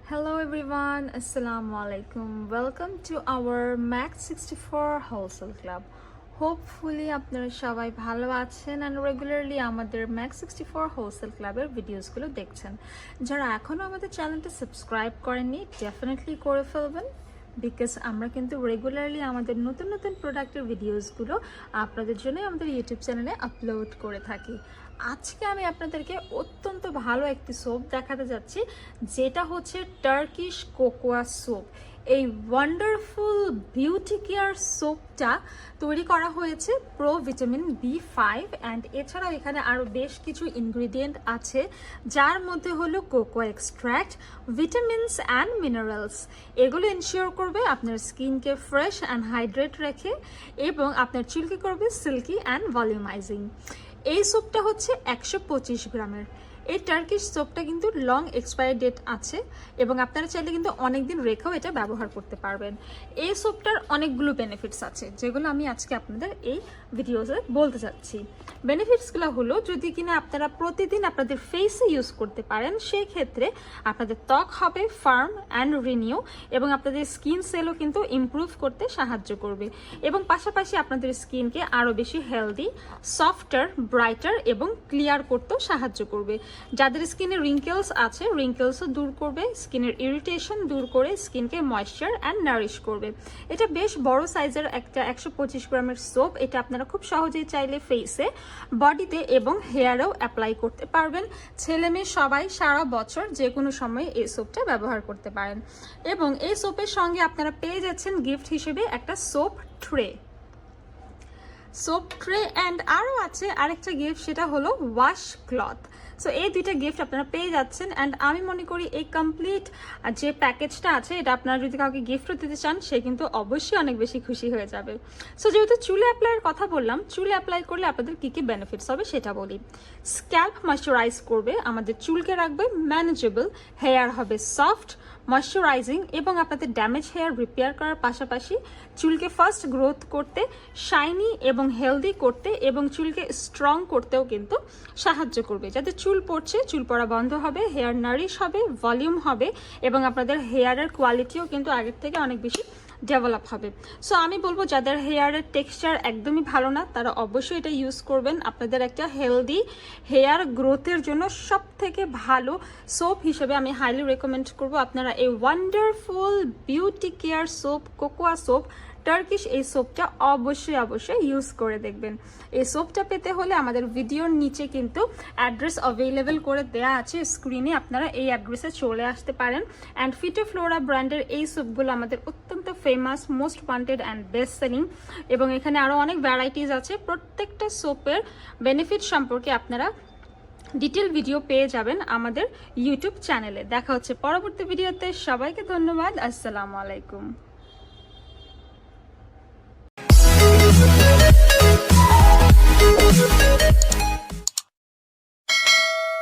Hello everyone, Assalamu alaikum. Welcome to our Mak64 Wholesale Club. Hopefully আপনারা সবাই ভালো আছেন and regularly আমাদের Mak64 Wholesale Club-এর ভিডিওসগুলো দেখছেন। যারা এখনো আমাদের চ্যানেলটা সাবস্ক্রাইব করেননি ডেফিনেটলি করে ফেলবেন বিকজ আমরা কিন্তু রেগুলারলি আমাদের নতুন নতুন প্রোডাক্টের ভিডিওসগুলো আপনাদের জন্য আমাদের ইউটিউব চ্যানেলে আপলোড করে থাকি। আজকে আমি আপনাদেরকে অত্যন্ত ভালো একটি সোপ দেখাতে যাচ্ছি যেটা হচ্ছে টার্কিশ কোকোয়া সোপ। এই ওয়ান্ডারফুল বিউটি কেয়ার সোপটা তৈরি করা হয়েছে প্রো ভিটামিন B5 অ্যান্ড এছাড়াও এখানে আরও বেশ কিছু ইনগ্রিডিয়েন্ট আছে যার মধ্যে হলো cocoa extract, vitamins and minerals. এগুলো এনশিওর করবে আপনার স্কিনকে ফ্রেশ অ্যান্ড হাইড্রেট রেখে এবং আপনার চুলকে করবে সিল্কি অ্যান্ড ভলিউমাইজিং। এই সোপটা হচ্ছে 125 গ্রামের। এই টার্কিশ সোপটা কিন্তু লং এক্সপায়ারি ডেট আছে এবং আপনারা চাইলে কিন্তু অনেক দিন রেখেও এটা ব্যবহার করতে পারবেন। এই সোপটার অনেকগুলো বেনিফিটস আছে যেগুলো আমি আজকে আপনাদের এই ভিডিওতে বলতে চাচ্ছি। বেনিফিটসগুলো হলো যদি কিনা আপনারা প্রতিদিন আপনাদের ফেসে ইউজ করতে পারেন সেই ক্ষেত্রে আপনাদের ত্বক হবে ফার্ম অ্যান্ড রিনিউ এবং আপনাদের স্কিন সেলও কিন্তু ইমপ্রুভ করতে সাহায্য করবে এবং পাশাপাশি আপনাদের স্কিনকে আরও বেশি হেলদি, সফটার, ব্রাইটার এবং ক্লিয়ার করতেও সাহায্য করবে। যাদের স্কিনে রিঙ্কেলস আছে রিঙ্কেলসও দূর করবে, স্কিনের ইরিটেশন দূর করে স্কিনকে ময়েশ্চার অ্যান্ড নারিশ করবে। এটা বেশ বড় সাইজের একটা 125 গ্রামের সোপ। এটা আপনারা খুব সহজেই চাইলে ফেসে, বডিতে এবং হেয়ারেও অ্যাপ্লাই করতে পারবেন। ছেলে মেয়ে সবাই সারা বছর যে কোনো সময় এই সোপটা ব্যবহার করতে পারেন এবং এই সোপের সঙ্গে আপনারা পেয়ে যাচ্ছেন গিফট হিসেবে একটা সোপ ট্রে অ্যান্ড আরও আছে আরেকটা গিফট, সেটা হলো ওয়াশ ক্লথ। সো এই দুইটা গিফট আপনারা পেয়ে যাচ্ছেন অ্যান্ড আমি মনে করি এই কমপ্লিট যে প্যাকেজটা আছে এটা আপনারা যদি কাউকে গিফটও দিতে চান সে কিন্তু অবশ্যই অনেক বেশি খুশি হয়ে যাবে। সো যেহেতু চুলে অ্যাপ্লাইয়ের কথা বললাম, চুলে অ্যাপ্লাই করলে আপনাদের কী কী বেনিফিটস হবে সেটা বলি। স্ক্যাল্প ময়শ্চারাইজ করবে, আমাদের চুলকে রাখবে ম্যানেজেবল, হেয়ার হবে সফট, ময়শ্চারাইজিং এবং আপনাদের ড্যামেজ হেয়ার রিপেয়ার করার পাশাপাশি চুলকে ফার্স্ট গ্রোথ করতে, শাইনি এবং হেলদি করতে এবং চুলকে স্ট্রং করতেও কিন্তু সাহায্য করবে। যাতে চুল পড়ছে চুল পড়া বন্ধ হবে, হেয়ার নারিশ হবে, ভলিউম হবে এবং আপনাদের হেয়ারের কোয়ালিটিও কিন্তু আগের থেকে অনেক বেশি ডেভেলপ হবে। সো আমি বলবো যাদের হেয়ারের টেক্সচার একদমই ভালো না তারা অবশ্যই এটা ইউজ করবেন। আপনাদের একটা হেলদি হেয়ার গ্রোথের জন্য সব থেকে ভালো সোপ হিসেবে আমি হাইলি রেকমেন্ড করবো আপনারা এই wonderful beauty care soap, cocoa soap Turkish. এই সোপটা অবশ্যই ইউজ করে দেখবেন। এই সোপটা পেতে হলে আমাদের ভিডিওর নিচে কিন্তু অ্যাড্রেস অ্যাভেলেবেল করে দেয়া আছে স্ক্রিনে, আপনারা এই অ্যাড্রেসে চলে আসতে পারেন। অ্যান্ড PhytOflora ব্র্যান্ডের এই সোপগুলো আমাদের অত্যন্ত famous, most wanted and best selling এবং এখানে আরও অনেক ভ্যারাইটিস আছে। প্রত্যেকটা সোপের বেনিফিট সম্পর্কে আপনারা ডিটেল ভিডিও পেয়ে যাবেন আমাদের ইউটিউব চ্যানেলে। দেখা হচ্ছে পরবর্তী ভিডিওতে। সবাইকে ধন্যবাদ। আসসালামু আলাইকুম।